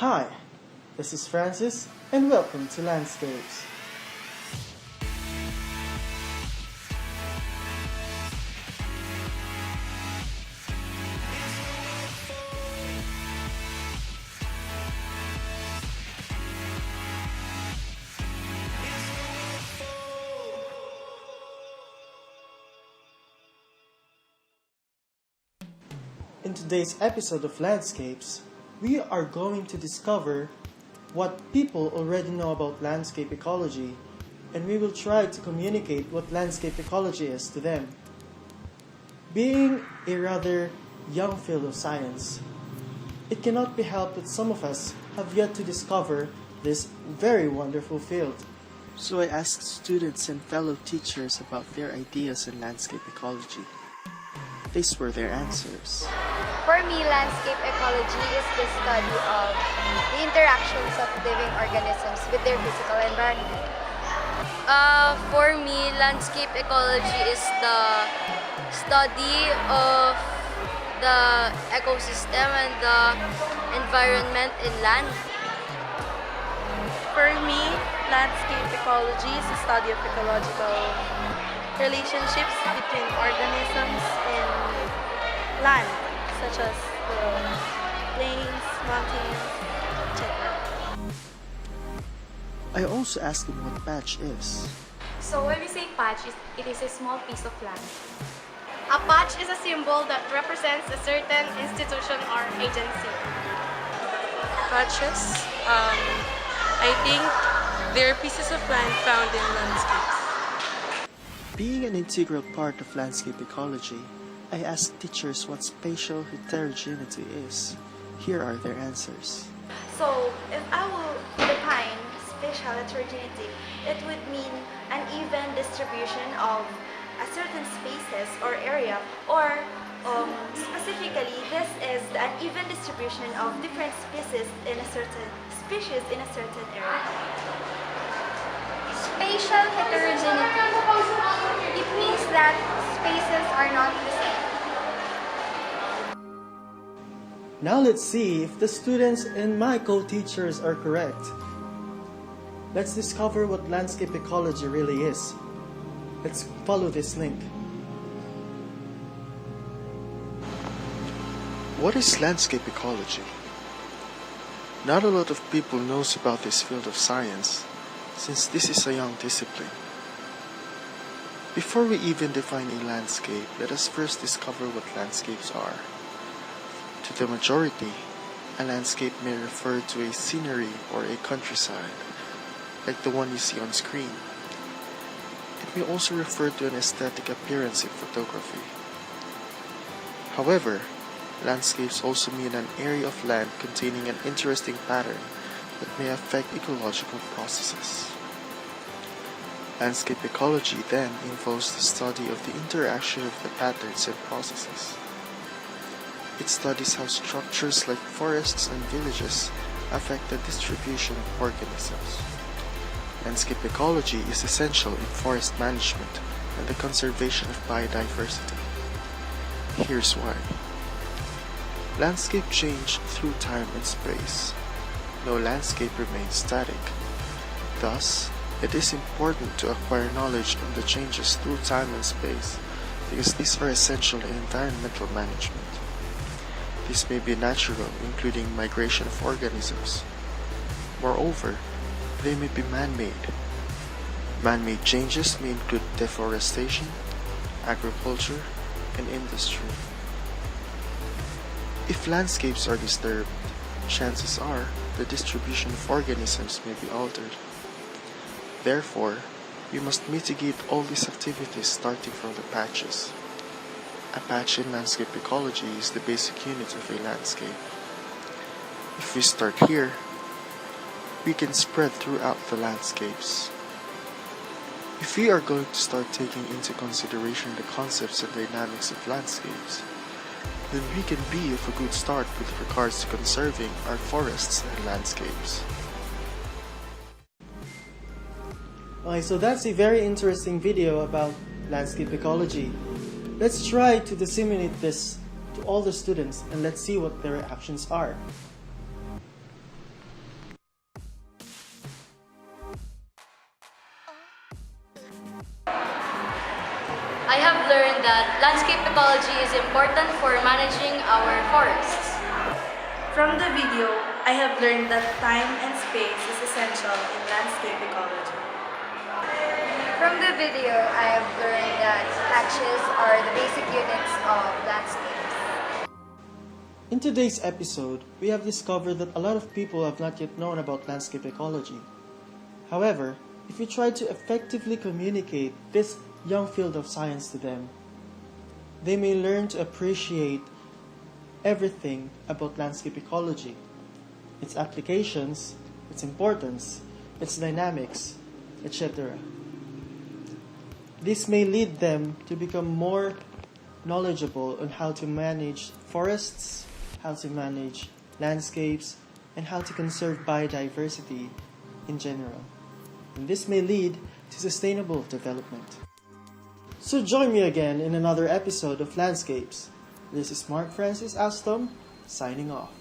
Hi, this is Francis and welcome to Landscapes. In today's episode of Landscapes, we are going to discover what people already know about landscape ecology, and we will try to communicate what landscape ecology is to them. Being a rather young field of science, it cannot be helped that some of us have yet to discover this very wonderful field. So I asked students and fellow teachers about their ideas in landscape ecology. These were their answers. For me, landscape ecology is the study of the interactions of living organisms with their physical environment. For me, landscape ecology is the study of the ecosystem and the environment in land. For me, landscape ecology is the study of ecological relationships between organisms in land, such as the plains, mountains, etc. I also asked them what patch is. So when we say patch, it is a small piece of land. A patch is a symbol that represents a certain institution or agency. Patches, I think they're pieces of land found in landscapes. Being an integral part of landscape ecology, I asked teachers what spatial heterogeneity is. Here are their answers. So, if I will define spatial heterogeneity, it would mean an even distribution of a certain spaces or area, or specifically, this is the uneven distribution of different species in a certain area. Spatial heterogeneity. It means that spaces are not the same. Now let's see if the students and my co-teachers are correct. Let's discover what landscape ecology really is. Let's follow this link. What is landscape ecology? Not a lot of people knows about this field of science, since this is a young discipline. Before we even define a landscape, let us first discover what landscapes are. To the majority, a landscape may refer to a scenery or a countryside, like the one you see on screen. It may also refer to an aesthetic appearance in photography. However, landscapes also mean an area of land containing an interesting pattern that may affect ecological processes. Landscape ecology then involves the study of the interaction of the patterns and processes. It studies how structures like forests and villages affect the distribution of organisms. Landscape ecology is essential in forest management and the conservation of biodiversity. Here's why. Landscape change through time and space. No landscape remains static. Thus, it is important to acquire knowledge on the changes through time and space because these are essential in environmental management. This may be natural, including migration of organisms. Moreover, they may be man-made. Man-made changes may include deforestation, agriculture, and industry. If landscapes are disturbed, chances are the distribution of organisms may be altered. Therefore, we must mitigate all these activities starting from the patches. A patch in landscape ecology is the basic unit of a landscape. If we start here, we can spread throughout the landscapes. If we are going to start taking into consideration the concepts and dynamics of landscapes, then we can be of a good start with regards to conserving our forests and landscapes. Okay, so that's a very interesting video about landscape ecology. Let's try to disseminate this to all the students and let's see what their reactions are. I have learned that landscape ecology is important for managing our forests. From the video, I have learned that time and space is essential in landscape ecology. From the video, I have learned that patches are the basic units of landscapes. In today's episode, we have discovered that a lot of people have not yet known about landscape ecology. However, if we try to effectively communicate this young field of science to them, they may learn to appreciate everything about landscape ecology, its applications, its importance, its dynamics, etc. This may lead them to become more knowledgeable on how to manage forests, how to manage landscapes, and how to conserve biodiversity in general. And this may lead to sustainable development. So join me again in another episode of Landscapes. This is Mark Francis Alstom, signing off.